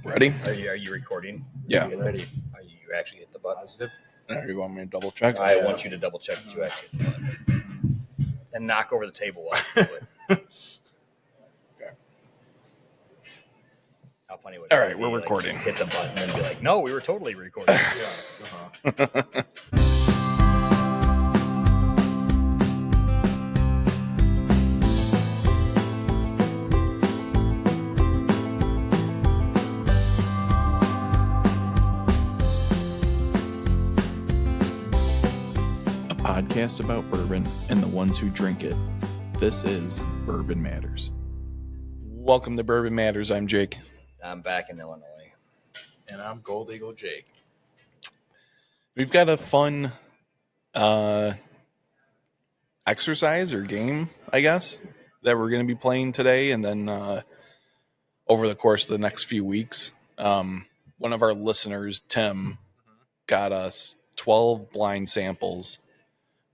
Ready? Are you recording? Yeah. You ready? Are you actually hit the button? Positive. You want me to double check? I want you to double check that you actually hit the button. And knock over the table while you do it. Okay. How funny would All it right, be, we're like, recording. hit the button and be like, no, we were totally recording. Yeah. A podcast about bourbon and the ones who drink it. This is Bourbon Matters. Welcome to Bourbon Matters. I'm Jake. I'm back in Illinois. And I'm Gold Eagle Jake. We've got a fun exercise or game, I guess, that we're going to be playing today and then over the course of the next few weeks. One of our listeners, Tim, got us 12 blind samples.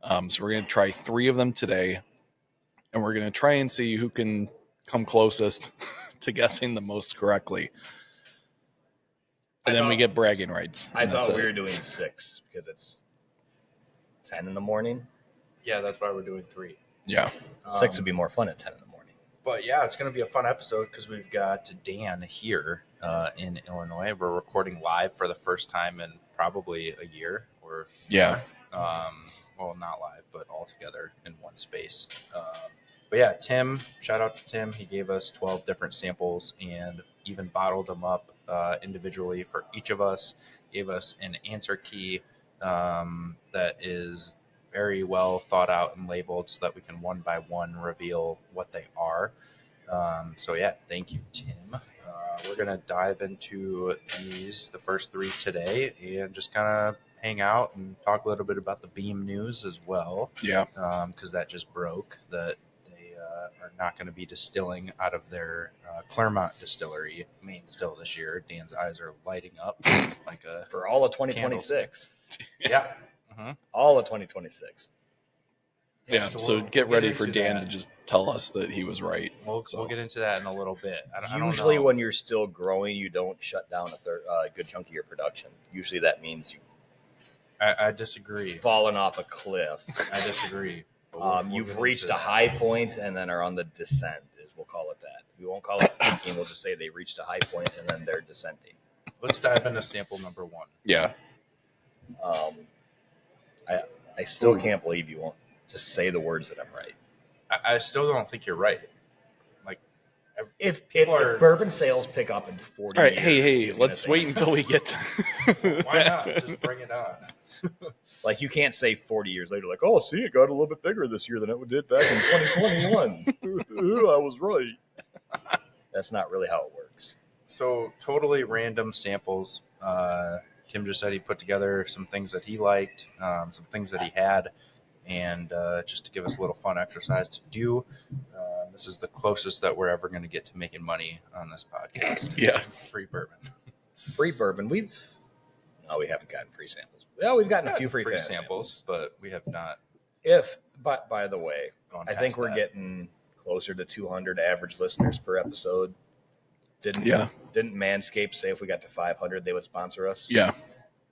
So we're going to try 3 of them today, and we're going to try and see who can come closest to guessing the most correctly. And then we get bragging rights. I thought we were doing 6 because it's 10 in the morning. Yeah, that's why we're doing 3. Yeah. 6 would be more fun at 10 in the morning. But yeah, it's going to be a fun episode because we've got Dan here in Illinois. We're recording live for the first time in probably a year. Or Yeah. Well, not live, but all together in one space. But yeah, Tim, shout out to Tim. He gave us 12 different samples and even bottled them up individually for each of us. Gave us an answer key that is very well thought out and labeled so that we can one by one reveal what they are. So yeah, thank you, Tim. We're going to dive into the first 3 today, and just kind of hang out and talk a little bit about the Beam news as well. Yeah. Because that just broke that they are not going to be distilling out of their Claremont distillery main still this year. Dan's eyes are lighting up like a For all of 2026. yeah. Mm-hmm. All of 2026. Yeah. So we'll get ready for into Dan that. to just tell us that he was right. We'll get into that in a little bit. I don't Usually know. when you're still growing, you don't shut down a good chunk of your production. Usually that means you've I disagree. fallen off a cliff. I disagree. But we'll You've get reached into a that. high point and then are on the descent, we'll call it that. We won't call it peaking. We'll just say they reached a high point and then they're descending. Let's dive into sample number 1. Yeah. I still can't believe you won't just say the words that I'm right. I still don't think you're right. Like, If people are. bourbon sales pick up in 40 All right. years, Hey, he's gonna let's say- wait until we get to Why not? Just bring it on. Like, you can't say 40 years later, like, oh, see, it got a little bit bigger this year than it did back in 2021. I was right. That's not really how it works. So, totally random samples. Kim just said he put together some things that he liked, some things that he had, and just to give us a little fun exercise to do. This is the closest that we're ever going to get to making money on this podcast. Yeah. Free bourbon. Free bourbon, we haven't gotten free samples. Well, we've gotten a few free samples, but we have not But by the way, gone I past think we're that. getting closer to 200 average listeners per episode. Didn't Manscaped say if we got to 500 they would sponsor us? Yeah.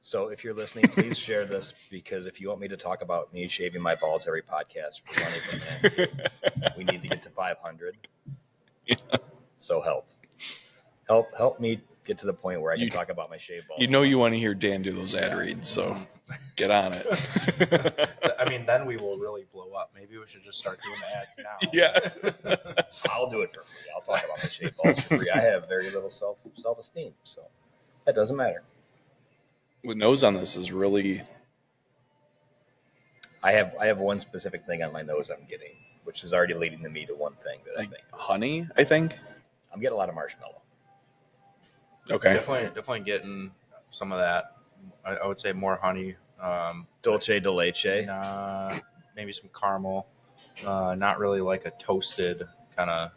So if you're listening, please share this, because if you want me to talk about me shaving my balls every podcast for money from Manscaped, we need to get to 500. Yeah. So help me get to the point where I can talk about my shaved balls. You know you want to hear Dan do those ad reads, so get on it. I mean, then we will really blow up. Maybe we should just start doing the ads now. Yeah. I'll do it for free. I'll talk about my shaved balls for free. I have very little self-esteem, so that doesn't matter. What nose on this is really I have one specific thing on my nose I'm getting, which is already leading me to one thing that I think. honey, I think. I'm getting a lot of marshmallow. Okay. Definitely getting some of that. I would say more honey. Dolce de leche. Maybe some caramel. Not really like a toasted kind of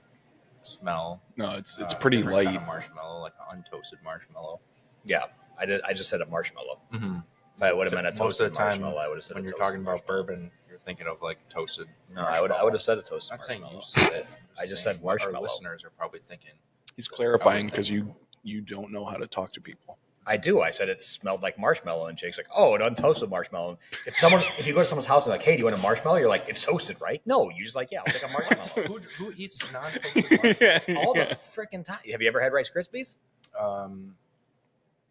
smell. No, it's pretty Different light. kind of marshmallow, like an untoasted marshmallow. Yeah, I just said a marshmallow. Mm-hmm. If I would have meant a Most of toasted the time, marshmallow, I would have said when a you're toasted talking about marshmallow. bourbon, you're thinking of like toasted. No, I would have said a toasted I'm not saying marshmallow. you said it. I just saying said what marshmallow. Our listeners are probably thinking. He's clarifying because you you don't know how to talk to people. I do. I said it smelled like marshmallow, and Jake's like, "Oh, an untoasted marshmallow." If you go to someone's house and they're like, "Hey, do you want a marshmallow?" You're like, "It's toasted, right?" No, you're just like, "Yeah, I'll take a marshmallow." Who eats non-toasted marshmallows? All the freaking time. Have you ever had Rice Krispies?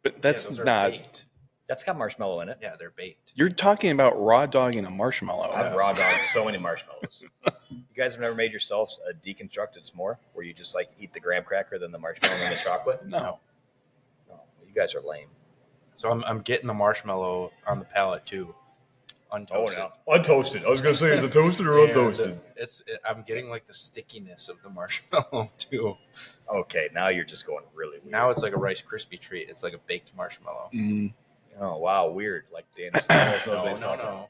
But that's those are not. baked. That's got marshmallow in it. Yeah, they're baked. You're talking about raw dogging a marshmallow. I've raw dogged so many marshmallows. You guys have never made yourselves a deconstructed s'more where you just like eat the graham cracker, then the marshmallow, and the chocolate? No. Oh, you guys are lame. So I'm getting the marshmallow on the palate too, untoasted. Oh no, untoasted. I was gonna say, is it toasted or untoasted? I'm getting like the stickiness of the marshmallow too. Okay, now you're just going really weird. Now it's like a Rice Krispie treat. It's like a baked marshmallow. Oh wow, weird. Like Dan almost knows what he's talking about. No.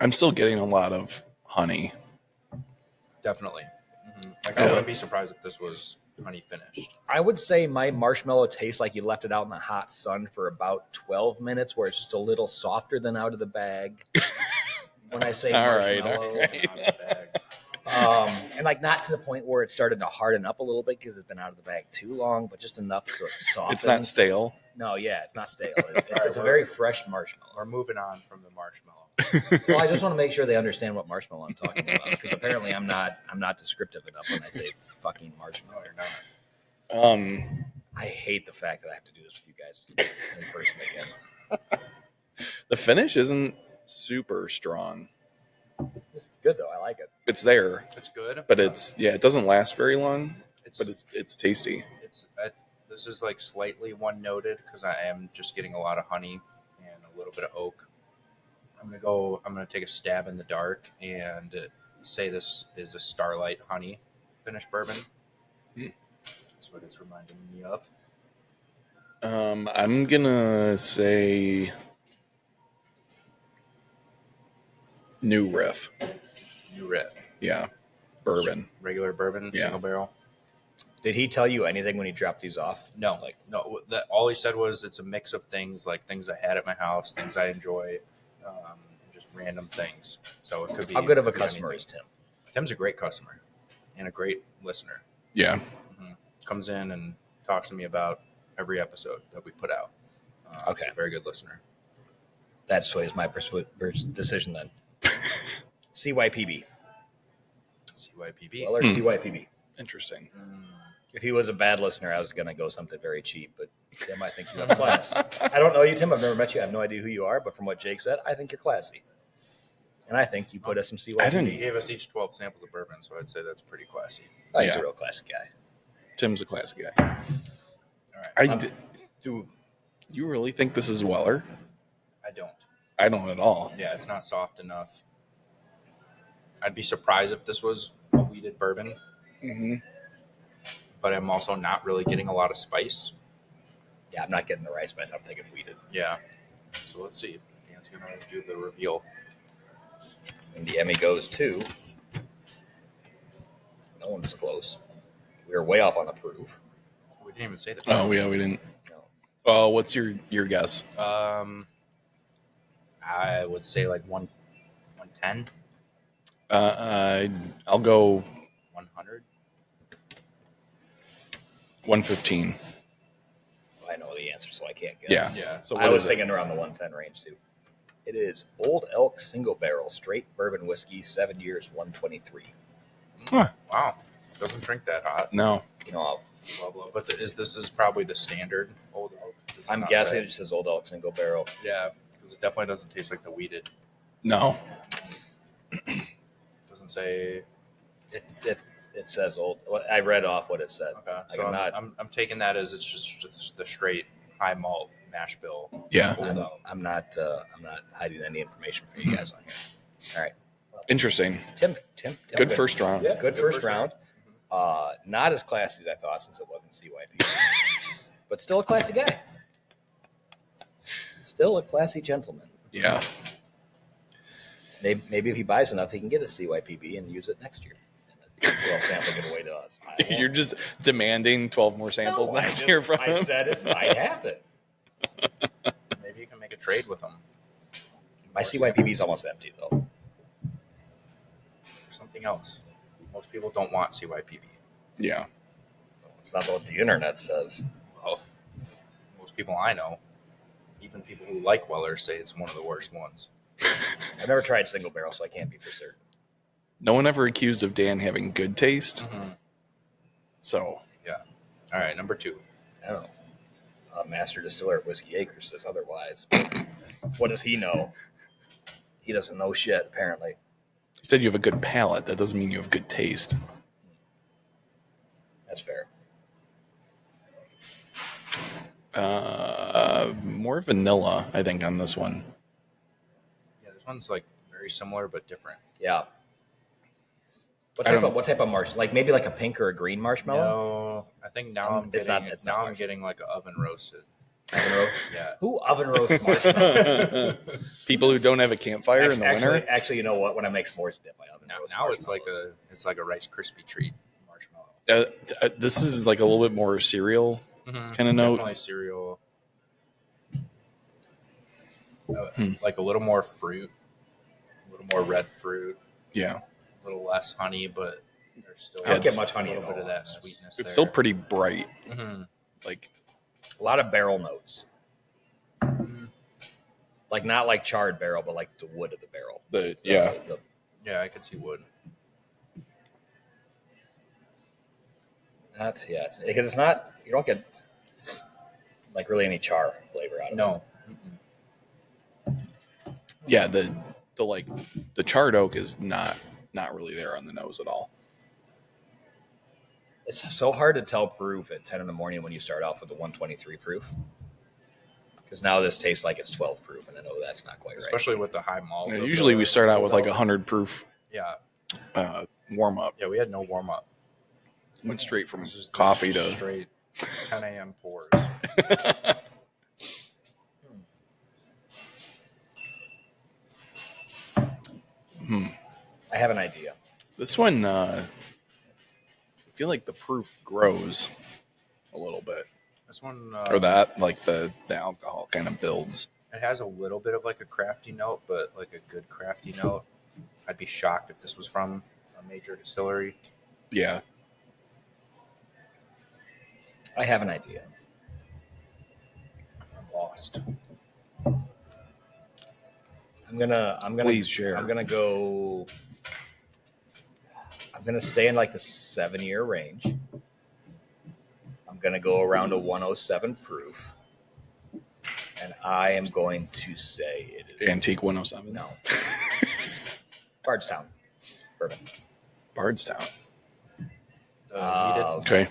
I'm still getting a lot of honey. Definitely. Like I wouldn't be surprised if this was honey finished. I would say my marshmallow tastes like you left it out in the hot sun for about 12 minutes, where it's just a little softer than out of the bag. When I say marshmallow, all right. And like not to the point where it started to harden up a little bit because it's been out of the bag too long, but just enough so it's soft. It's not stale. No, yeah, it's not stale. It's a very fresh marshmallow. We're moving on from the marshmallow. Well, I just want to make sure they understand what marshmallow I'm talking about, because apparently I'm not descriptive enough when I say fucking marshmallow. You're not. I hate the fact that I have to do this with you guys in person again. The finish isn't super strong. This is good though. I like it. It's there, It's good, but it doesn't last very long. But it's tasty. This is like slightly one noted because I am just getting a lot of honey and a little bit of oak. I'm gonna take a stab in the dark and say this is a Starlight honey finished bourbon. That's what it's reminding me of. I'm gonna say New Riff. New Riff. Yeah, bourbon. Regular bourbon, Yeah. single barrel. Did he tell you anything when he dropped these off? No, all he said was it's a mix of things, like things I had at my house, things I enjoy, just random things. So it could be. How good of a could be customer anything. is Tim? Tim's a great customer and a great listener. Yeah. Comes in and talks to me about every episode that we put out. Okay. He's a very good listener. That sways my decision then. CYPB. CYPB. Well, or CYPB. Interesting. If he was a bad listener, I was going to go something very cheap, but Tim, I think you have class. I don't know you, Tim. I've never met you. I have no idea who you are, but from what Jake said, I think you're classy. And I think you put us some CYPB. He gave us each 12 samples of bourbon, so I'd say that's pretty classy. Oh, he's Yeah. a real classy guy. Tim's a classy guy. All right. Do you really think this is Weller? I don't. I don't at all. Yeah, it's not soft enough. I'd be surprised if this was a wheated bourbon, but I'm also not really getting a lot of spice. Yeah, I'm not getting the rice spice. I'm thinking wheated. Yeah. So let's see. Dan's going to do the reveal. And the Emmy goes to. No one was close. We were way off on the proof. We didn't even say the Oh, yeah, we didn't. No. Oh, what's your guess? I would say like 110, I'll go 100. 115. I know the answer, so I can't guess. Yeah. Yeah. So I was thinking around the 110 range too. It is Old Elk Single Barrel Straight Bourbon Whiskey, 7 years, 123. Huh. Wow. Doesn't drink that hot. No. You know, Blah, blah. But this is probably the standard Old Elk. Does it I'm not guessing say? it just says Old Elk Single Barrel. Yeah, because it definitely doesn't taste like the wheated. No. Doesn't say. It says old. I read off what it said. Okay, Like, so I'm taking that as it's just the straight high malt mash bill. Yeah. I'm not hiding any information for you guys on here. All right, Interesting. Tim. Good first round. Yeah, good first round. Not as classy as I thought since it wasn't CYP, but still a classy guy. Still a classy gentleman. Yeah. Maybe if he buys enough, he can get a CYPB and use it next year. Well, sample it away to us. You're just demanding 12 more samples next year from I him. said it might happen. Maybe you can make a trade with them. My CYPB is almost empty though. Or something else. Most people don't want CYPB. Yeah. not what the internet says. Well, most people I know, even people who like Weller, say it's one of the worst ones. I've never tried single barrel, so I can't be for certain. No one ever accused of Dan having good taste. Mm-hmm. So, yeah. All right, number 2. I don't know. Master distiller at Whiskey Acres says otherwise. What does he know? He doesn't know shit, apparently. you said you have a good palate. That doesn't mean you have good taste. That's fair. More vanilla, I think, on this one. Yeah, this one's like very similar but different. Yeah. I don't What type of marshmallow? Like maybe like a pink or a green marshmallow? No, I think now It's not marshmallow. getting like an oven roasted. Oven roast? Yeah. Who oven roasts marshmallow? People who don't have a campfire in the winter. Actually, you know what? When I make s'mores dip, I oven roast Now it's like a Rice Krispie treat marshmallow. This is like a little bit more cereal kind of note. Definitely cereal. Like a little more fruit, a little more red fruit. Yeah. A little less honey, but there's still I don't get much honey a at little bit all of on that this. sweetness. It's still pretty bright. Mm-hmm. Like A lot of barrel notes. Like not like charred barrel, but like the wood of the barrel. Yeah, I could see wood. Because it's not. You don't get like really any char flavor out of it. No. yeah, the charred oak is not really there on the nose at all. It's so hard to tell proof at 10 in the morning when you start off with the 123 proof. Because now this tastes like it's 12 proof, and I know that's not quite Especially with the high malt. Yeah, usually we start out with like 100 proof Yeah. warm up. Yeah, we had no warm up. Went straight from This is coffee to straight 10 a.m. pours. I have an idea. This one. I feel like the proof grows a little bit, This one, or that like the alcohol kind of builds. it has a little bit of like a crafty note, but like a good crafty note. I'd be shocked if this was from a major distillery. Yeah. I have an idea. I'm lost. I'm gonna Please share. I'm gonna stay in like the 7-year range. I'm gonna go around a 107 proof. And I am going to say it is Antique 107. no. Bardstown. Bourbon. Bardstown. Weeded. Okay.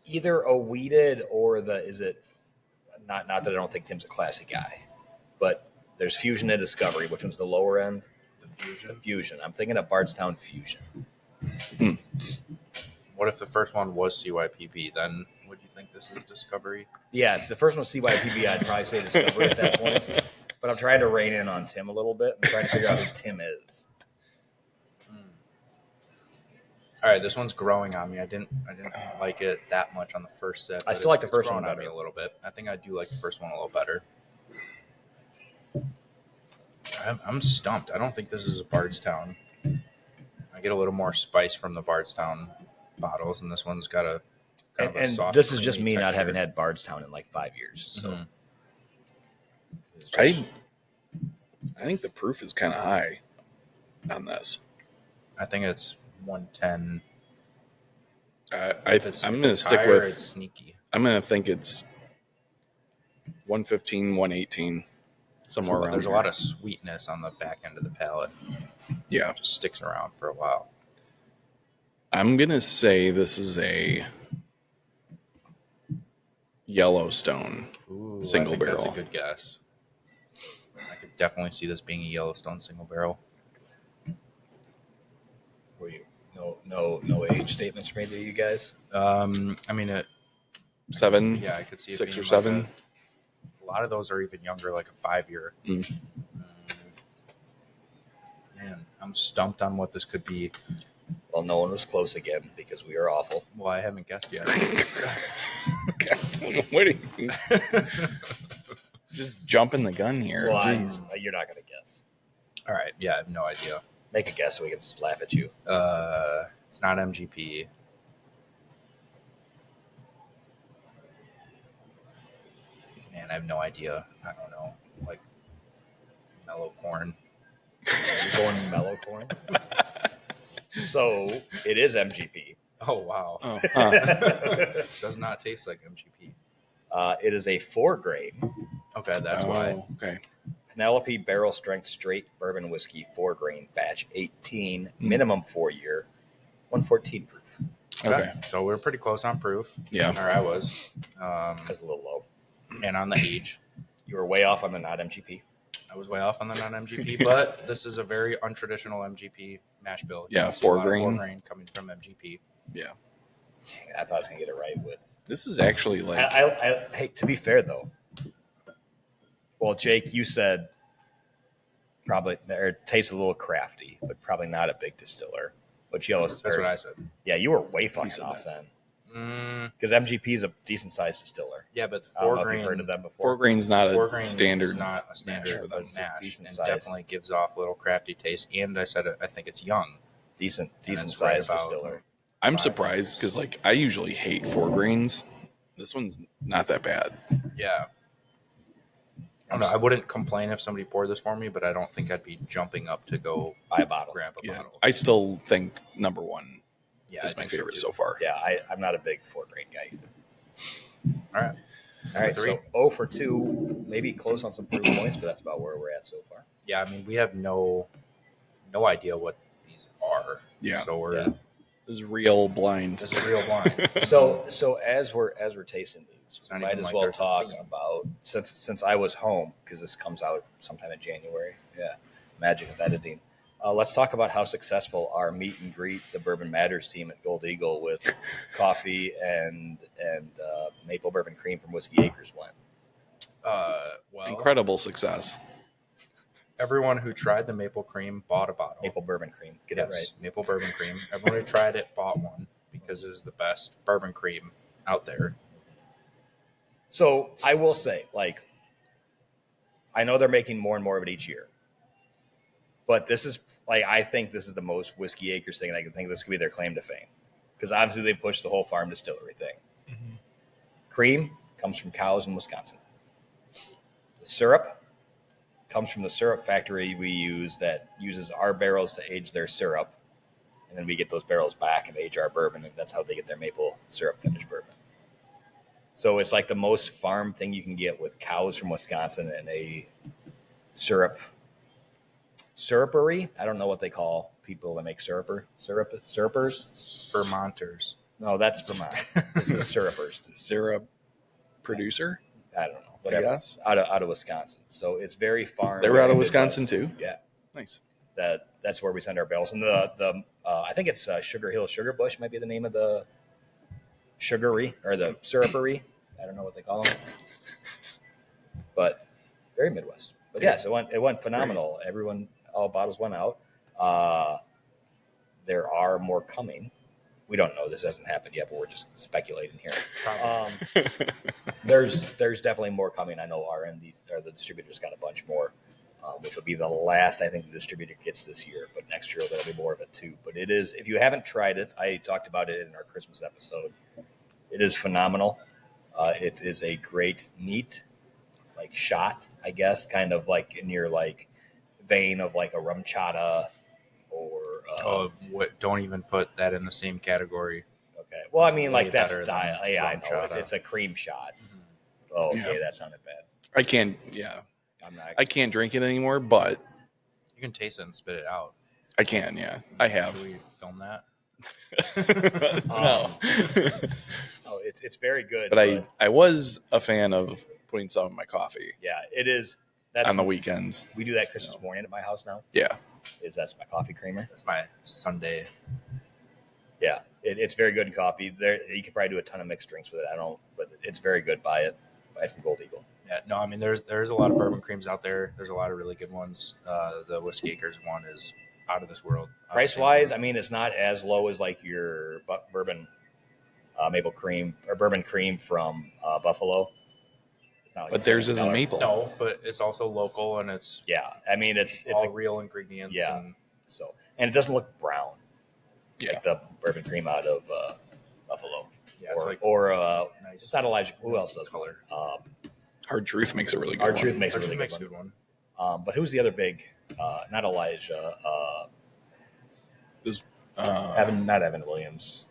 Either a weeded or not that I don't think Tim's a classy guy, but there's Fusion and Discovery. Which one's the lower end? The Fusion. Fusion. I'm thinking of Bardstown Fusion. What if the first one was CYPB? Then would you think this is Discovery? Yeah, if the first one's CYPB, I'd probably say Discovery at that point. But I'm trying to rein in on Tim a little bit. I'm trying to figure out who Tim is. All right, this one's growing on me. I didn't like it that much on the first sip. I but still like the it's first one growing on me better. a little bit. I think I do like the first one a little better. I'm stumped. I don't think this is a Bardstown. I get a little more spice from the Bardstown bottles, and this one's got a kind of a And soft, this is just me creamy not texture. having had Bardstown in like 5 years. So Mhm. this is just- I think the proof is kind of high on this. I think it's 110. I'm If going to it's stick higher, with. it's sneaky. I'm going to think it's 115, 118, somewhere around. There's there. a lot of sweetness on the back end of the palate. Yeah. It just sticks around for a while. I'm going to say this is a Yellowstone. Ooh, Single I think barrel. That's a good guess. I could definitely see this being a Yellowstone single barrel. Were you no age statements made to you guys? I mean, it. 7, Yeah, I could see it 6 being or like 7. a lot of those are even younger, like a 5-year. Man, I'm stumped on what this could be. Well, no one was close again because we are awful. Well, I haven't guessed yet. What are you? Just jumping the gun here. Well, Jeez. you're not going to guess. All right, yeah, I have no idea. Make a guess so we can just laugh at you. It's not MGP. man, I have no idea. I don't know, like mellow corn. You're going mellow corn. So it is MGP. Oh wow, Oh, does not taste like MGP. It is a 4-grain Okay, that's why. Okay. Penelope barrel strength straight bourbon whiskey 4-grain batch 18 minimum 4-year 114 proof. Okay. So we're pretty close on proof. Yeah. Or I was. That's a little low. And on the age. You were way off on the not MGP. I was way off on the non-MGP, but this is a very untraditional MGP mash bill. Yeah, You see a lot of 4-grain. 4-grain coming from MGP. Yeah. I thought I was gonna get it right with. This is actually like. Hey, to be fair though. Well, Jake, you said probably or it tastes a little crafty, but probably not a big distiller. But you That's what I said. Yeah, you were way fucking said off that. then. Because MGP is a decent sized distiller. Yeah, but I don't know if 4-grain. you've heard of them before. 4-grain's not 4-grain a standard. is not a standard for them. mash, Decent and size. definitely gives off a little crafty taste. And I said I think it's young. Decent And it's right sized about- distiller. I'm 5 surprised years. because like I usually hate 4-grains. This one's not that bad. Yeah. I don't know. I wouldn't complain if somebody poured this for me, but I don't think I'd be jumping up to go Buy a bottle. grab a Yeah. bottle. I still think number one Yeah, I is my think so, favorite too. so far. Yeah, I'm not a big 4-grain guy. All right. All right, Three. so 0 for 2, maybe close on some proof points, but that's about where we're at so far. Yeah, I mean, we have no idea what these are. Yeah. So we're Yeah. This is real blind. this is real blind. So as we're tasting these, It's not we might even as like well there's a talk theme. about since I was home because this comes out sometime in January. Yeah, magic of editing. Let's talk about how successful our meet and greet the Bourbon Matters team at Gold Eagle with coffee and maple bourbon cream from Whiskey Acres went. Well, Incredible success. everyone who tried the maple cream bought a bottle. Maple bourbon cream, get yes, it right. maple bourbon cream. Everyone who tried it bought one because it is the best bourbon cream out there. So I will say, like, I know they're making more and more of it each year, but this is like I think this is the most Whiskey Acres thing, and I can think this could be their claim to fame because obviously they push the whole farm distillery thing. Cream comes from cows in Wisconsin. The syrup comes from the syrup factory we use that uses our barrels to age their syrup, and then we get those barrels back and age our bourbon, and that's how they get their maple syrup finished bourbon. So it's like the most farm thing you can get with cows from Wisconsin and a syrupery. I don't know what they call people that make syrupers. Vermonters. No, that's Vermont. This is syrupers. Syrup producer, I don't know. I Whatever. guess. Out of Wisconsin. So it's very farm. They were out of very Wisconsin Midwest. too. Yeah. Nice. That's where we send our barrels. And the I think it's Sugar Hill Sugar Bush might be the name of the sugary or the syrupery. I don't know what they call them, but very Midwest. But yeah, so it went phenomenal. Everyone, all bottles went out. There are more coming. We don't know. This hasn't happened yet, but we're just speculating here. There's definitely more coming. I know the distributors got a bunch more, which will be the last I think the distributor gets this year. But next year there'll be more of it too. But it is, if you haven't tried it, I talked about it in our Christmas episode. It is phenomenal. It is a great, neat, like shot, I guess, kind of like in your like vein of like a rum chata or. Don't even put that in the same category. Okay. Well, I mean, Way like that better style. than Yeah, I rum know. chata. It's a cream shot. Oh, okay. Yeah. That sounded bad. I can't. Yeah, I'm not. I can't drink it anymore, but You can taste it and spit it out. I can. Yeah, I have. Should we film that? No, Oh, it's very good. but I was a fan of putting some in my coffee Yeah, it is. That's on the weekends. We do that Christmas morning at my house now. Yeah, That's my coffee creamer. That's my Sunday. Yeah, it's very good in coffee. There, you could probably do a ton of mixed drinks with it. I don't, but it's very good. Buy it from Gold Eagle. Yeah, no, I mean there's a lot of bourbon creams out there. There's a lot of really good ones. The Whiskey Acres one is out of this world. Price wise, I mean, it's not as low as like your bourbon maple cream or bourbon cream from Buffalo. It's not like but theirs isn't $70. maple. No, but it's also local and it's Yeah, I mean it's all a, real ingredients. Yeah. And so, and it doesn't look brown Yeah, like the bourbon cream out of Buffalo. yeah, it's like or nice. it's not Elijah. Who else does color. Hard Truth makes a really good Our one. Truth makes a Which really makes good a good one. one. But who's the other big? Not Elijah. Not Evan Williams.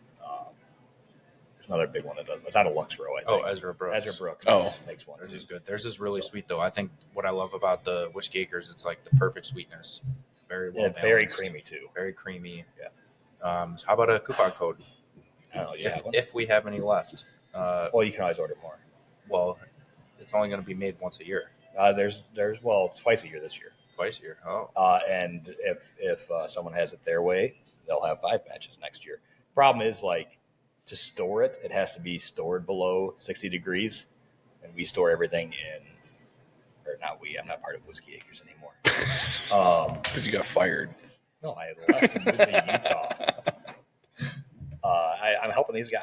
There's another big one that does. It's out of Lux Row, I think. Oh, Ezra Brooks. Ezra Brooks. Oh. makes one. Theirs is good. Theirs is really sweet, though. I think what I love about the Whiskey Acres, it's like the perfect sweetness. Very well balanced. Very creamy too. Very creamy. Yeah. How about a coupon code? I don't know. You have one? If we have any left. Well, you can always order more. Well, it's only going to be made once a year. There's twice a year this year. Twice a year. Oh. And if someone has it their way, they'll have 5 batches next year. Problem is, like, to store it, it has to be stored below 60 degrees, and we store everything I'm not part of Whiskey Acres anymore. Because you got fired. No, I left and moved to Utah. I'm helping these guys.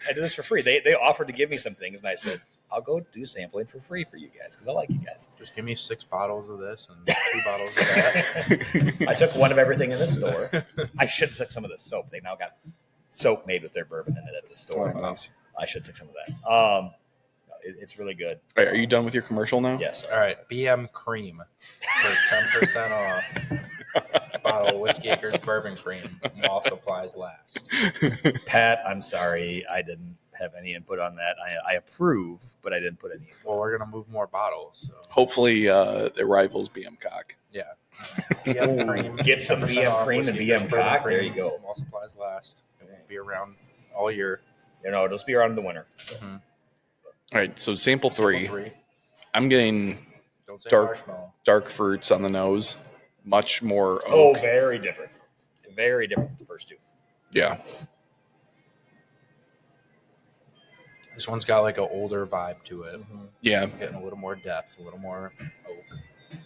I did this for free. They offered to give me some things, and I said, I'll go do sampling for free for you guys because I like you guys. Just give me 6 bottles of this and 2 bottles of that. I took one of everything in the store. I should have took some of the soap. They now got soap made with their bourbon in it at the store. Oh, nice. I should have took some of that. It's really good. All right, are you done with your commercial now? Yes. All right. BM Cream for 10% off. Bottle of Whiskey Acres Bourbon Cream. While supplies last. Pat, I'm sorry. I didn't have any input on that. I approve, but I didn't put any input. Well, we're going to move more bottles. So. Hopefully it rivals BM Cock. Yeah. BM Cream. Get some 10% BM off Cream and Whiskey Acres BM Bourbon Cock. Cream There you go. While supplies last. It won't be around all year. It'll just be around in the winter. Mm-hmm. All right, so sample three. I'm getting Don't say Dark. marshmallow. dark fruits on the nose, much more Oh, oak. very different. Very different from the first two. Yeah. This one's got like an older vibe to it. Yeah. Getting a little more depth, a little more oak,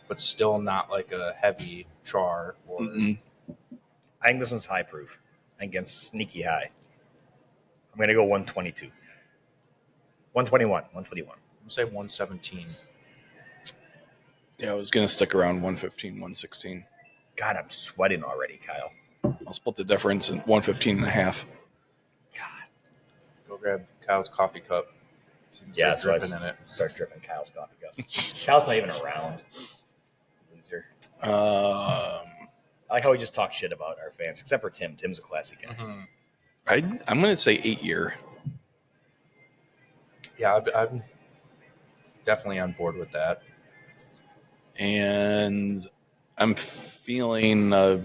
but still not like a heavy char. Or Mm-mm. I think this one's high proof. I think it's sneaky high. I'm going to go 122. 121. I'm gonna say 117. Yeah, I was going to stick around 115, 116. God, I'm sweating already, Kyle. I'll split the difference in 115 and a half. God. Go grab Kyle's coffee cup. So you can Yeah, start so I dripping in it. start dripping Kyle's coffee cup. Kyle's not even around. Loser. I like how we just talk shit about our fans, except for Tim. Tim's a classy guy. Mm-hmm. I'm going to say 8 year. Yeah, I'm definitely on board with that. And I'm feeling a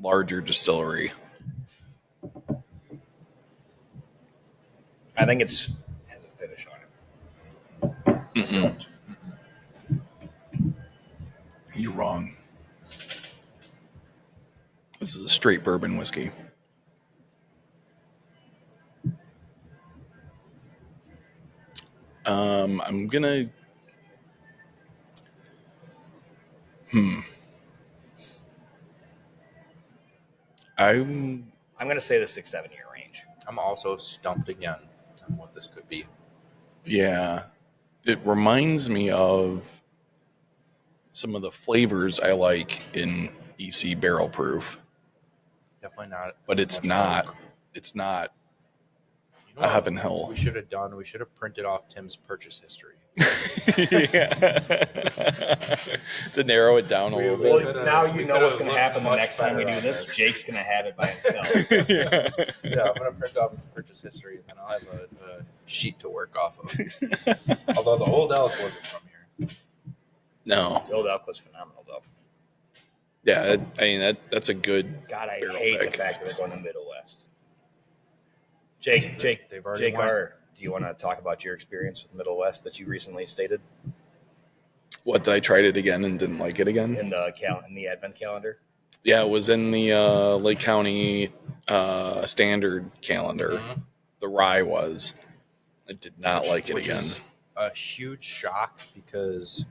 larger distillery. I think has a finish on it. Mm-mm. You're wrong. This is a straight bourbon whiskey. I'm gonna. I'm going to say the 6-7 year range. I'm also stumped again on what this could be. Yeah. It reminds me of some of the flavors I like in EC barrel proof, Definitely not. but it's much not. oak. It's not You know a what heaven hill. we should have done? We should have printed off Tim's purchase history. Yeah. To narrow it down a little Well, bit. now you we know could've what's going to looked happen the much next time we better do on this. this. Jake's going to have it by himself. Yeah. Yeah, I'm gonna print off his purchase history, and then I'll have a sheet to work off of. Although the old elk wasn't from here. No. The old elk was phenomenal, though. Yeah, I mean that's a good. God, I Barrel hate pick. the fact that they're going to Middle West. Jake, They've already Jake won. R., do you want to talk about your experience with Middle West that you recently stated What, that I tried it again and didn't like it again? in the Advent calendar? Yeah, it was in the Lake County standard calendar. Mhm. The rye was. I did not like it Which again. is a huge shock because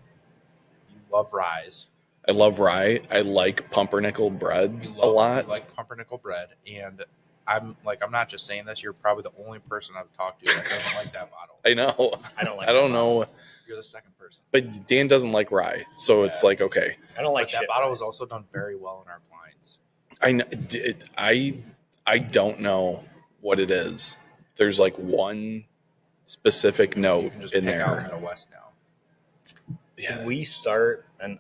you love ryes. I love rye. I like pumpernickel bread You a lot. You like pumpernickel bread, and I'm not just saying this. You're probably the only person I've talked to that doesn't like that bottle. I know. I don't like I don't know. You're the second person. But Dan doesn't like rye, so it's Yeah. like okay. I don't like But that shit bottle rice. was also done very well in our blinds. I don't know what it is. There's like one specific You note can just in pick out there. Middle West now. Should we start an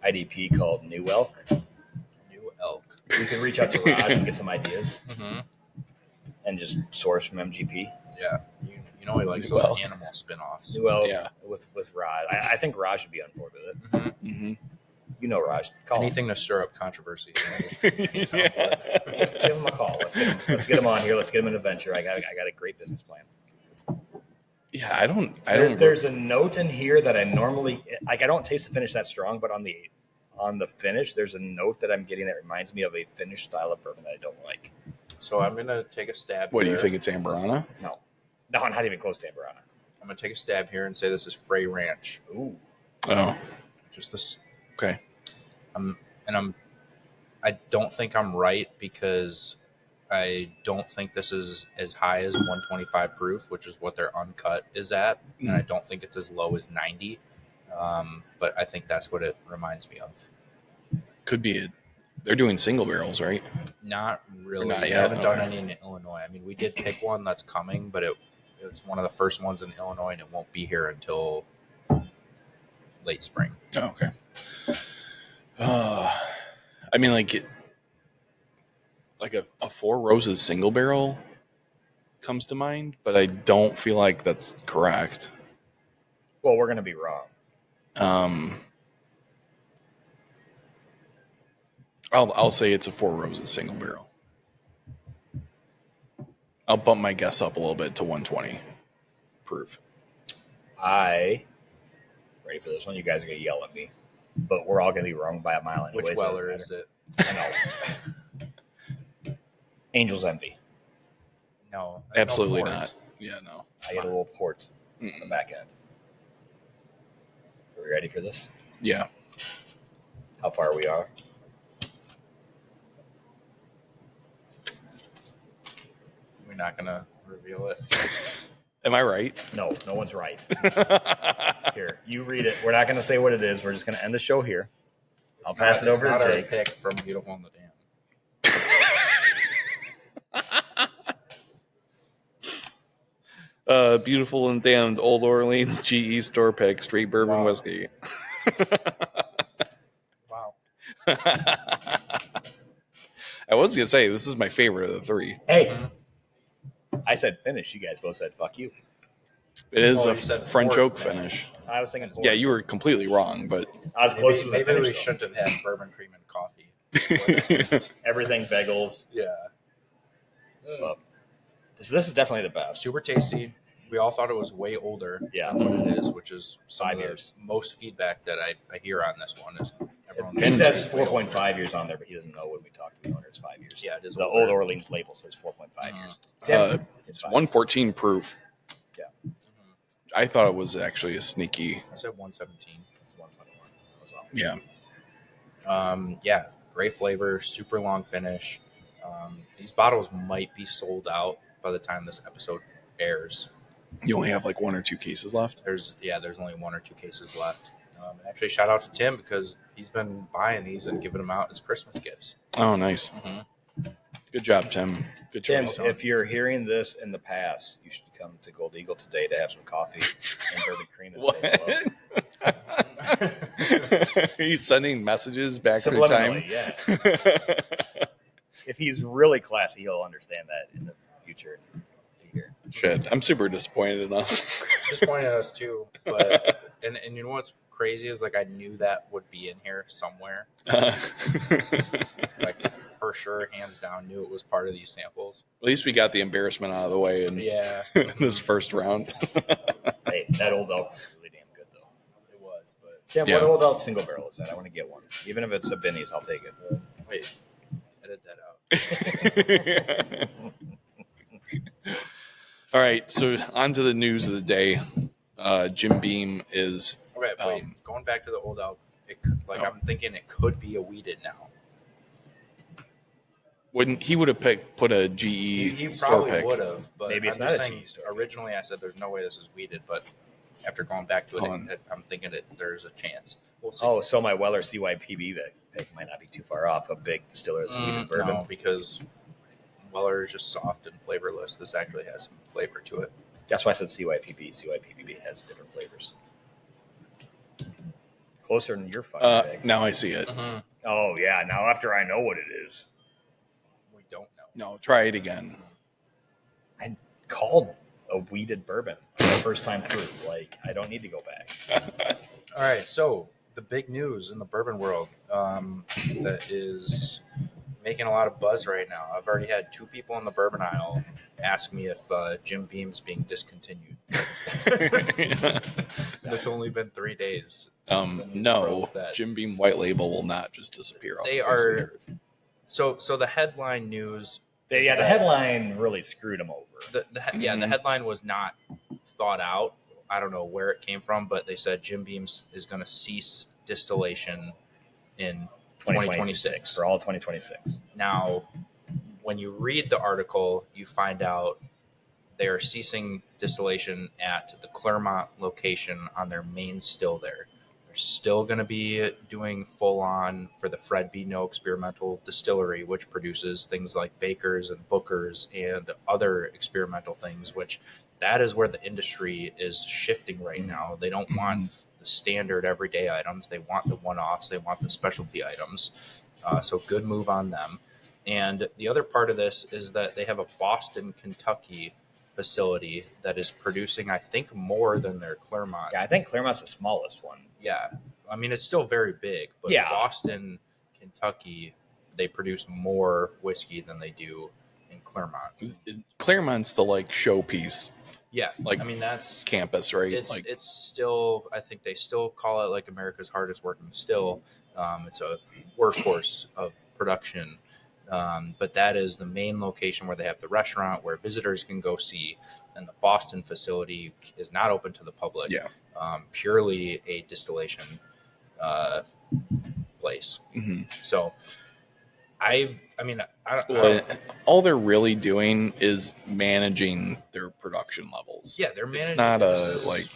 IDP called New Elk? New Elk. We could reach out to Raj and get some ideas Mm-hmm. and just source from MGP. Yeah. You know he likes New those Elk. animal spin-offs. New Elk Yeah. with Raj. I think Raj should be on board with it. Mm-hmm. Mm-hmm. You know Raj. Call Anything to stir up controversy. In the industry. Yeah. him. Give him a call. Let's get him on here. Let's get him an adventure. I got a great business plan. Yeah, I don't. There's a note in here that I normally like. I don't taste the finish that strong, but on the finish, there's a note that I'm getting that reminds me of a Finnish style of bourbon that I don't like. So I'm gonna take a stab. What do here. you think? It's Amberana? No, not even close to Amberana. I'm gonna take a stab here and say this is Frey Ranch. Ooh, Oh, Just this. okay. I don't think I'm right because I don't think this is as high as 125 proof, which is what their uncut is at, and I don't think it's as low as 90. But I think that's what it reminds me of. Could be it. They're doing single barrels, right? Not really. Not We yet? haven't done Okay. any in Illinois. I mean, we did pick one that's coming, but it's one of the first ones in Illinois, and it won't be here until late spring. Oh, okay. I mean, like a Four Roses single barrel comes to mind, but I don't feel like that's correct. well, we're gonna be wrong. I'll say it's a Four Roses single barrel. I'll bump my guess up a little bit to 120 proof. Ready for this one? You guys are gonna yell at me, but we're all gonna be wrong by a mile anyway. Which Weller is it? I know. Angel's Envy. No, Absolutely no port. not. Yeah, no. I get a little port on the back end. Are we ready for this? Yeah. How far we are? We're not gonna reveal it. Am I right? No one's right. Here, you read it. We're not going to say what it is. We're just going to end the show here. I'll pass it over to Our Jake. pick from Beautiful in the Dam. Beautiful and damned Old Orleans GE store pick, straight bourbon Wow. whiskey. Wow. I was gonna say this is my favorite of the three. Hey, I said finish. You guys both said fuck you. It is Oh, a you said French port oak finish. I was thinking port. Yeah, you were completely wrong, but I was close to the Maybe finish. we though. shouldn't have had bourbon cream and coffee. Everything bagels. Yeah. Well, this is definitely the best. Super tasty. We all thought it was way older Yeah. than what it is, which is some 5 of the years. most feedback that I hear on this one is everyone He thinks says it's way 4.5 years on there, but he doesn't know when we talked to the owner. It's 5 years. Yeah, it is The older. Old Orleans label says 4.5 years. uh, It's it's 5. 114 proof. Yeah. I thought it was actually a sneaky. I said 117. It's 121. I was off. Yeah. Yeah, great flavor, super long finish. These bottles might be sold out by the time this episode airs. You only have like 1 or 2 cases left. There's only 1 or 2 cases left. And actually, shout out to Tim because he's been buying these and giving them out as Christmas gifts. Oh, nice. Mm-hmm. Good job, Tim. Good Tim, choice. if you're hearing this in the past, you should come to Gold Eagle today to have some coffee and bourbon cream. And say hello. What? He's sending messages back through time. Subliminally, yeah. If he's really classy, he'll understand that in the future. Here. Shit, I'm super disappointed in us. Disappointed at us too, but and you know what's crazy is like I knew that would be in here somewhere. Like for sure, hands down, knew it was part of these samples. At least we got the embarrassment out of the way in Yeah, this first round. Hey, that old elk was really damn good, though. it was. But Tim, Yeah. what old elk single barrel is that? I want to get one. Even if it's a Benny's, I'll take it. wait, edit that out. All right, so on to the news of the day. Jim Beam is Okay, wait. Going back to the old elk, I'm thinking it could be a weeded now. wouldn't he would have put a GE He store probably pick. would have, but Maybe it's I'm not just a saying, GE store. originally I said there's no way this is weeded, but after going back to Hold on. it, I'm thinking there's a chance. We'll see. Oh, so my Weller CYPB pick might not be too far off. A big distiller that's weeded bourbon. No, because Weller is just soft and flavorless. This actually has some flavor to it. That's why I said CYPP. CYPP has different flavors. Closer than your fucking bag. Now I see it. Mm-hmm. Oh, yeah. Now after I know what it is. We don't know. No, try it again. I called a weeded bourbon the first time through. Like, I don't need to go back. All right, so the big news in the bourbon world that is making a lot of buzz right now. I've already had 2 people in the bourbon aisle ask me if Jim Beam's being discontinued. It's only been 3 days. No, Jim Beam White Label will not just disappear off They the face of the are- earth. So the headline news. The headline really screwed them over. The headline was not thought out. I don't know where it came from, but they said Jim Beam's is going to cease distillation in 2026. For all 2026. Now, when you read the article, you find out they are ceasing distillation at the Claremont location on their main still there. They're still going to be doing full on for the Fred B. No Experimental Distillery, which produces things like Baker's and Booker's and other experimental things, which that is where the industry is shifting right now. They don't want the standard everyday items. They want the one-offs. They want the specialty items. So good move on them. And the other part of this is that they have a Boston, Kentucky facility that is producing, I think, more than their Claremont. Yeah, I think Claremont's the smallest one. Yeah. I mean, it's still very big, but Yeah. Boston, Kentucky, they produce more whiskey than they do in Claremont. Claremont's the like showpiece Yeah. Like, I mean, that's campus, right? it's still, I think they still call it like America's hardest working still. It's a workhorse of production. But that is the main location where they have the restaurant where visitors can go see. And the Boston facility is not open to the public. Yeah. Purely a distillation place. Mm-hmm. So I mean, all they're really doing is managing their production levels. Yeah, they're managing. It's not like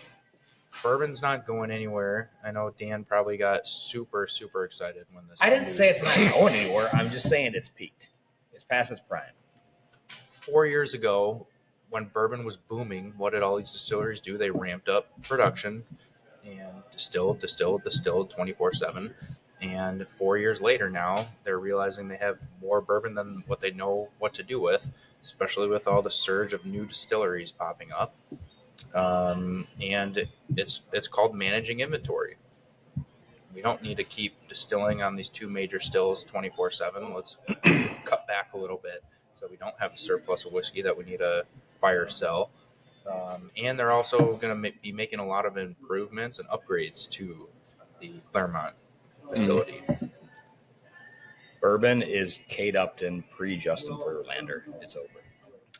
bourbon's not going anywhere. I know Dan probably got super excited when this. I didn't say it's not going anywhere. I'm just saying it's peaked. It's past its prime. 4 years ago, when bourbon was booming, what did all these distilleries do? They ramped up production and distilled 24/7. And 4 years later now, they're realizing they have more bourbon than what they know what to do with, especially with all the surge of new distilleries popping up. And it's called managing inventory. We don't need to keep distilling on these 2 major stills 24/7. Let's cut back a little bit so we don't have a surplus of whiskey that we need to fire sell. And they're also going to be making a lot of improvements and upgrades to the Claremont facility. Bourbon is Kate Upton pre-Justin Verlander. It's over.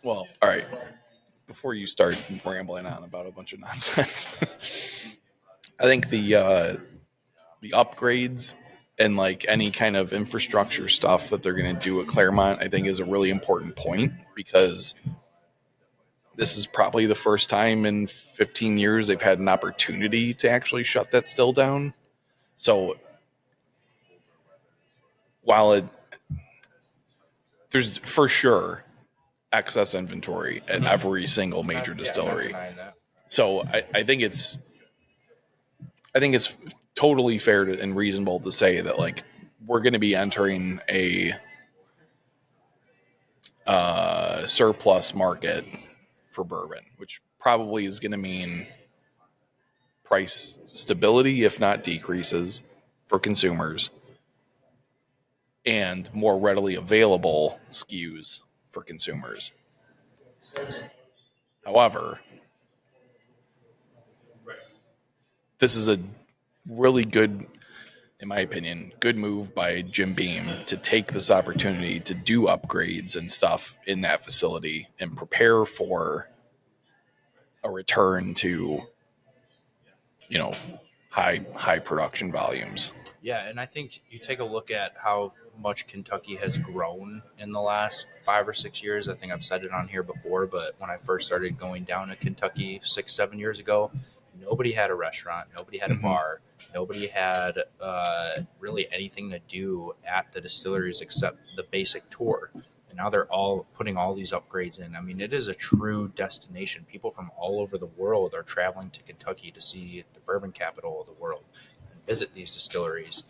Well, all right. Before you start rambling on about a bunch of nonsense, I think the upgrades and like any kind of infrastructure stuff that they're going to do at Claremont, I think is a really important point, because this is probably the first time in 15 years they've had an opportunity to actually shut that still down. So while there's for sure excess inventory at every single major distillery. So I think it's totally fair and reasonable to say that like we're going to be entering a surplus market for bourbon, which probably is going to mean price stability, if not decreases, for consumers, and more readily available SKUs for consumers. However, this is a really good, in my opinion, good move by Jim Beam to take this opportunity to do upgrades and stuff in that facility and prepare for a return to, high production volumes. Yeah, and I think you take a look at how much Kentucky has grown in the last 5 or 6 years. I think I've said it on here before, but when I first started going down to Kentucky 6-7 years ago, nobody had a restaurant, nobody had a bar, nobody had really anything to do at the distilleries except the basic tour. And now they're all putting all these upgrades in. I mean, it is a true destination. People from all over the world are traveling to Kentucky to see the bourbon capital of the world and visit these distilleries.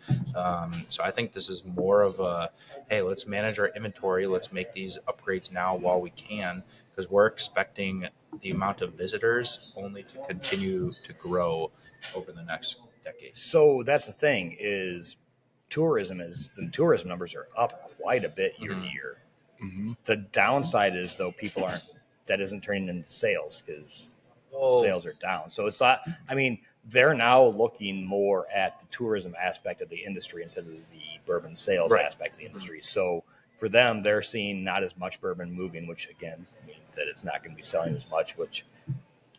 So I think this is more of a, hey, let's manage our inventory. Let's make these upgrades now while we can, because we're expecting the amount of visitors only to continue to grow over the next decade. So that's the thing is the tourism numbers are up quite a bit year to year. Mm-hmm. The downside is though that isn't turning into sales because sales are down. So it's not. I mean, they're now looking more at the tourism aspect of the industry instead of the bourbon sales aspect of the industry. So for them, they're seeing not as much bourbon moving, which again means that it's not going to be selling as much, which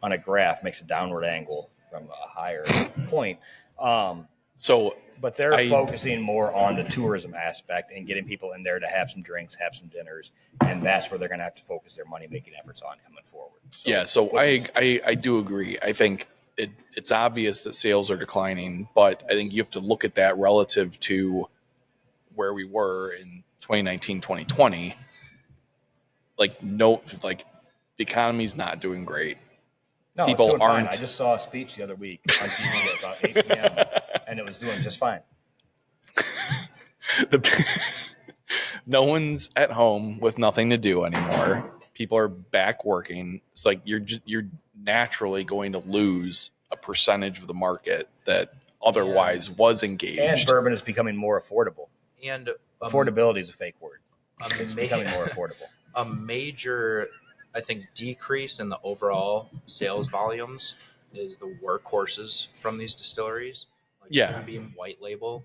on a graph makes a downward angle from a higher point. But they're focusing more on the tourism aspect and getting people in there to have some drinks, have some dinners, and that's where they're going to have to focus their money-making efforts on coming forward. So I do agree. I think it's obvious that sales are declining, but I think you have to look at that relative to where we were in 2019, 2020. The economy's not doing great. No, people it's doing aren't. Fine. I just saw a speech the other week on TV about HCM, and it was doing just fine. No one's at home with nothing to do anymore. People are back working. It's like you're naturally going to lose a percentage of the market that otherwise was engaged. And bourbon is becoming more affordable. And affordability is a fake word. It's becoming more affordable. A major, I think, decrease in the overall sales volumes is the workhorses from these distilleries. Like Jim Beam White Label,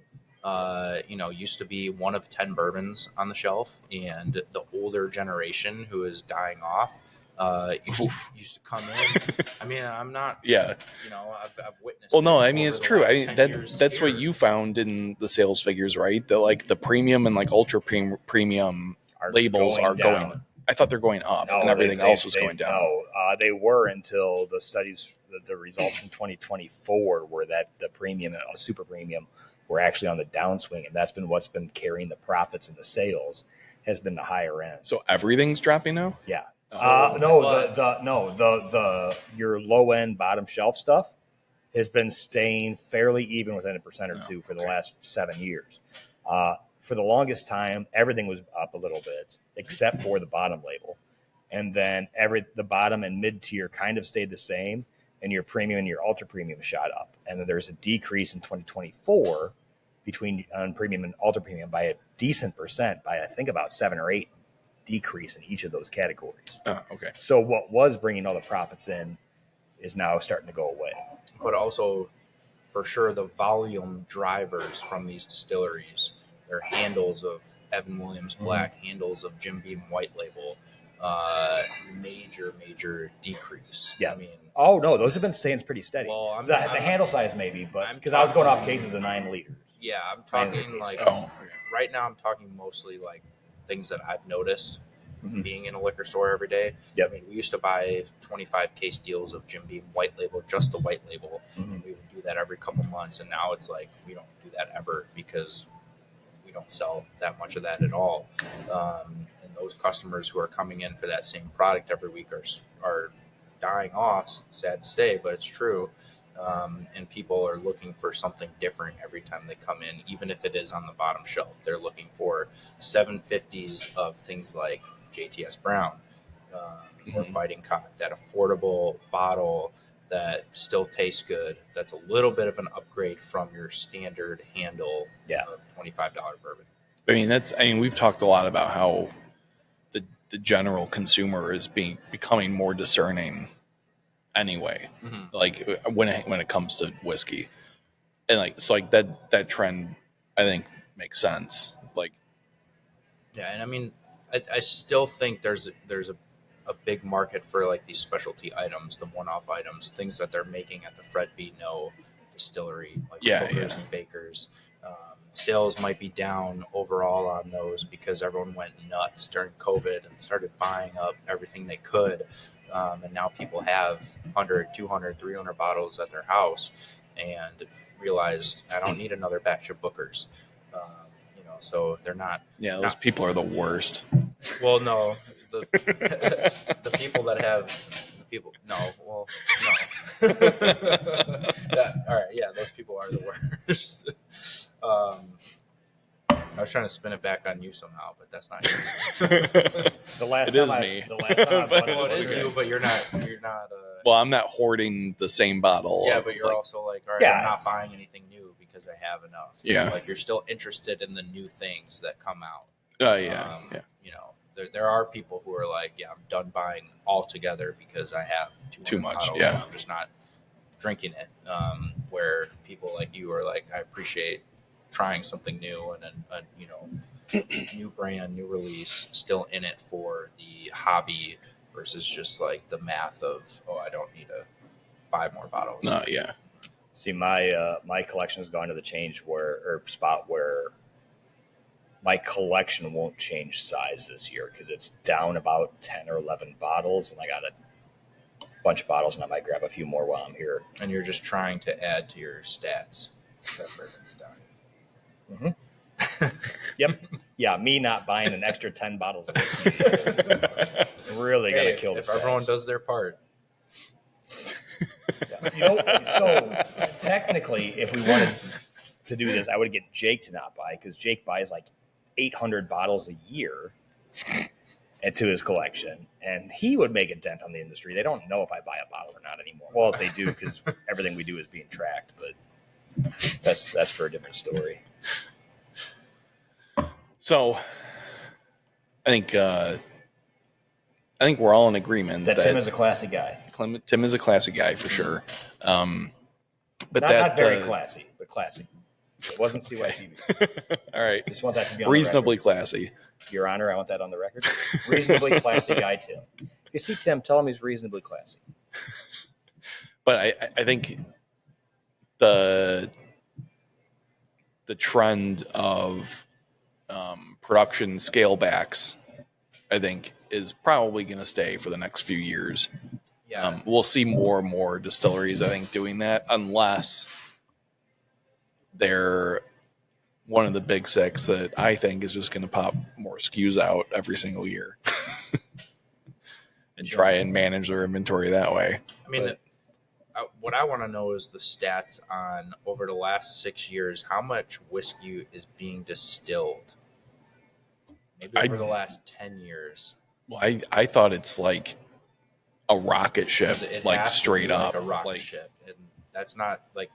used to be one of 10 bourbons on the shelf, and the older generation who is dying off used to come in. I mean, I'm not. Yeah. I've witnessed. Well, no, I mean it's true. I mean that's here. what you found in the sales figures, right? That the premium and ultra premium labels are going down. I thought they're going up, and everything else was going down. No, they were until the studies, the results from 2024 were that the premium and super premium were actually on the downswing, and that's been what's been carrying the profits and the sales has been the higher end. So everything's dropping now? Yeah. Your low end bottom shelf stuff has been staying fairly even within 1% or 2% for the last 7 years. For the longest time, everything was up a little bit, except for the bottom label. And then the bottom and mid tier kind of stayed the same, and your premium and your ultra premium shot up. And then there's a decrease in 2024 between premium and ultra premium by a decent percent, by I think about 7 or 8 decrease in each of those categories. Oh, okay. So what was bringing all the profits in is now starting to go away. But also, for sure, the volume drivers from these distilleries, their handles of Evan Williams Black, handles of Jim Beam White Label, major decrease. Yeah. I mean, oh no, those have been staying pretty steady. Well, the handle size maybe, but because I was going off cases of 9 liters. Yeah, I'm talking right now. I'm talking mostly like things that I've noticed being in a liquor store every day. Yep. I mean, we used to buy 25 case deals of Jim Beam White Label, just the white label. And we would do that every couple months, and now it's like we don't do that ever because we don't sell that much of that at all. And those customers who are coming in for that same product every week are dying off. Sad to say, but it's true. And people are looking for something different every time they come in, even if it is on the bottom shelf. They're looking for 750s of things like JTS Brown or Fighting Cock, that affordable bottle that still tastes good. That's a little bit of an upgrade from your standard handle of $25 bourbon. I mean, we've talked a lot about how the general consumer is becoming more discerning anyway, like when it comes to whiskey, and that trend I think makes sense. And I mean, I still think there's a big market for like these specialty items, the one-off items, things that they're making at the Fred B. No distillery, like Cookers and Bakers. Sales might be down overall on those because everyone went nuts during COVID and started buying up everything they could. And now people have 100, 200, 300 bottles at their house and realized I don't need another batch of Bookers. So they're not. Yeah, those people are the worst. Well, no, the the people that have the people. No, well, no. All right, yeah, those people are the worst. I was trying to spin it back on you somehow, but that's not you. The last It time is me. The last time I've But- done it Well, it was is you, but you're not. You're not. Well, I'm not hoarding the same bottle. Yeah, of, but you're like, also like, all right, Yeah. I'm not buying anything new because I have enough. Yeah. Like you're still interested in the new things that come out. yeah. You know, there are people who are like, yeah, I'm done buying altogether because I have Too 200 much, bottles yeah. and I'm just not drinking it. Where people like you are like, I appreciate trying something new and you know, new brand, new release, still in it for the hobby versus just like the math of, oh, I don't need to buy more bottles. No, yeah. See, my collection has gone to the spot where my collection won't change size this year because it's down about 10 or 11 bottles, and I got a bunch of bottles, and I might grab a few more while I'm here. And you're just trying to add to your stats. That bourbon's done. Yep. Yeah, me not buying an extra 10 bottles of whiskey really Hey, gonna kill the if stats. everyone does their part. You know, so technically, if we wanted to do this, I would get Jake to not buy because Jake buys like 800 bottles a year into his collection, and he would make a dent on the industry. They don't know if I buy a bottle or not anymore. Well, if they do, because everything we do is being tracked, but that's for a different story. So, I think we're all in agreement That Tim is a classy guy. Tim is a classy guy for sure. But Not very classy, but classy. It wasn't CYTV. All right. Just want that to be on Reasonably the classy. record. Your Honor, I want that on the record. Reasonably classy guy, Tim. If you see Tim, tell him he's reasonably classy. But I think the trend of production scale backs, I think, is probably going to stay for the next few years. Yeah. We'll see more and more distilleries, I think, doing that, unless they're one of the big six that I think is just going to pop more SKUs out every single year and try and manage their inventory that way. I mean, what I want to know is the stats on over the last 6 years, how much whiskey is being distilled? Maybe over the last 10 years. Well, I thought it's like a rocket ship, 'Cause it like has to straight be up. like a rocket like, ship. And that's not like,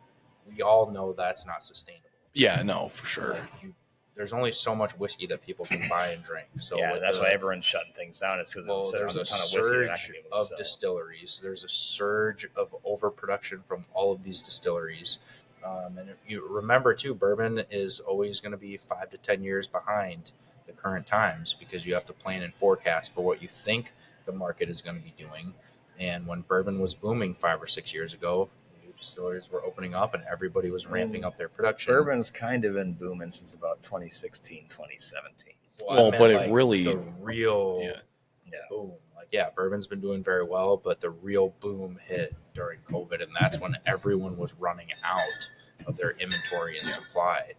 we all know that's not sustainable. Yeah, no, for sure. Like there's only so much whiskey that people can buy and drink. So yeah, with that's why everyone's shutting things down. It's because there's a surge of distilleries. There's a surge of overproduction from all of these distilleries. And you remember too, bourbon is always going to be 5 to 10 years behind the current times because you have to plan and forecast for what you think the market is going to be doing. And when bourbon was booming 5 or 6 years ago, new distilleries were opening up and everybody was ramping up their production. Bourbon's kind of been booming since about 2016, 2017. Well, but it really- the real Yeah. boom. Like, yeah, bourbon's been doing very well, but the real boom hit during COVID, and that's when everyone was running out of their inventory and supply.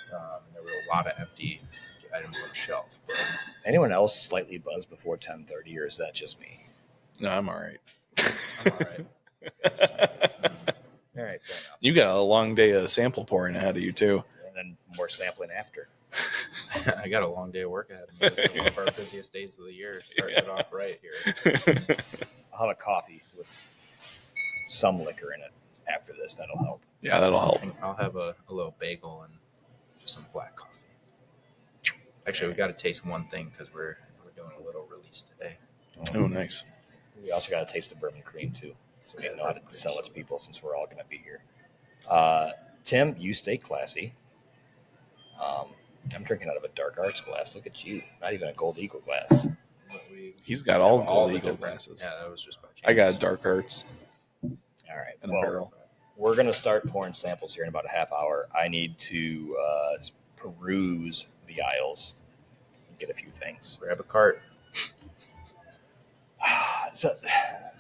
There were a lot of empty items on the shelf. But Anyone else slightly buzzed before 10:30, or is that just me? No, I'm all right. I'm all right. All right, fair enough. You got a long day of sample pouring ahead of you too. And then more sampling after. I got a long day of work ahead of me. It's one of our busiest days of the year. Starting it off right here. I'll have a coffee with some liquor in it after this. That'll help. Yeah, that'll help. And I'll have a little bagel and just some black coffee. Actually, we got to taste one thing because we're doing a little release today. Oh, nice. We also got to taste the bourbon cream too, so we know how to sell it to people since we're all going to be here. Tim, you stay classy. I'm drinking out of a Dark Arts glass. Look at you. Not even a Gold Eagle glass. He's got all the Gold Eagle different- glasses. Yeah, that was just by chance. I got a Dark Arts All right. and a barrel. We're going to start pouring samples here in about a half hour. I need to peruse the aisles and get a few things. Grab a cart. So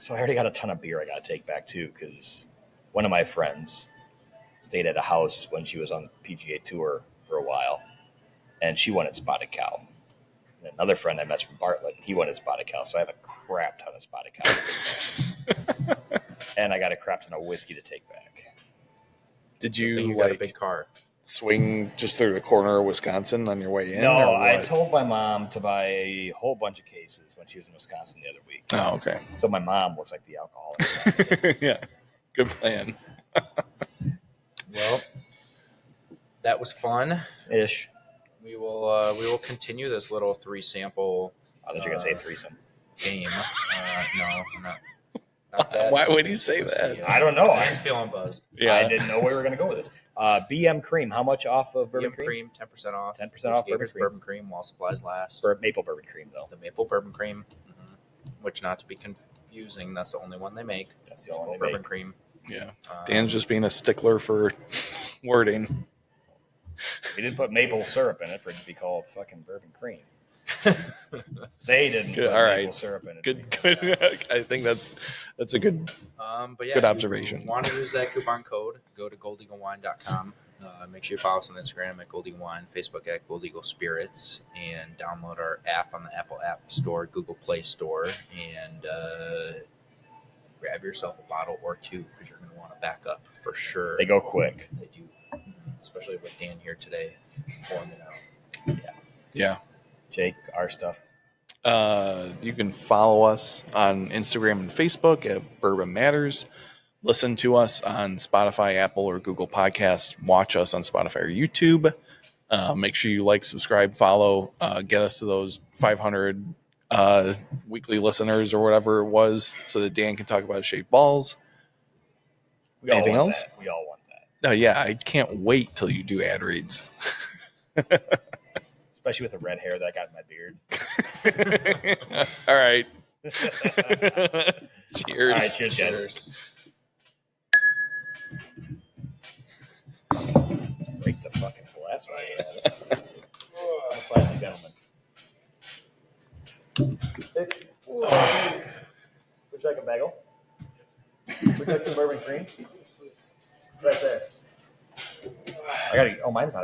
I already got a ton of beer I got to take back too, because one of my friends stayed at a house when she was on the PGA Tour for a while, and she wanted Spotted Cow. And another friend I met from Bartlett, he wanted spotted cow, so I have a crap ton of spotted cow. And I got a crap ton of whiskey to take back. Did I think you got a like big car. swing just through the corner of Wisconsin on your way in? No, or I what? told my mom to buy a whole bunch of cases when she was in Wisconsin the other week. Oh, okay. So my mom looks like the alcoholic. Yeah, good plan. Well, that was fun. Ish. We will continue this little 3-sample I thought you were going to say threesome. game. No, I'm not. Not that. Why would he say that? I don't know. I was feeling buzzed. Yeah. I didn't know where we were going to go with this. BM Cream. How much off of bourbon BM cream? 10% off. 10% off Gave bourbon us cream. bourbon cream while supplies last. Maple bourbon cream, though. The maple bourbon cream, which not to be confusing, that's the only one they make. That's the only one they bourbon make. cream. Yeah. Dan's just being a stickler for wording. We didn't put maple syrup in it for it to be called fucking bourbon cream. They didn't Good, put all maple right. syrup in it. Good. I think that's a good. But yeah, Good if observation. you want to use that coupon code, go to goldeaglewine.com. Make sure you follow us on Instagram at Gold Eagle Wine, Facebook at Gold Eagle Spirits, and download our app on the Apple App Store, Google Play Store, and grab yourself a bottle or two because you're going to want to back up for sure. They go quick. They do, especially with Dan here today pouring it out. Yeah. Jake, our stuff. You can follow us on Instagram and Facebook at Bourbon Matters. Listen to us on Spotify, Apple, or Google Podcasts. Watch us on Spotify or YouTube. Make sure you like, subscribe, follow. Get us to those 500 weekly listeners or whatever it was so that Dan can talk about shaved balls. Anything else? That. We all want that. Oh, yeah. I can't wait till you do ad reads. Especially with the red hair that I got in my beard. All right. Cheers. All right, cheers, guys. Break the fucking glass. Nice. I'm a classy gentleman. Would you like a bagel? Would you like some bourbon cream? Right there. I gotta. Oh, mine's not.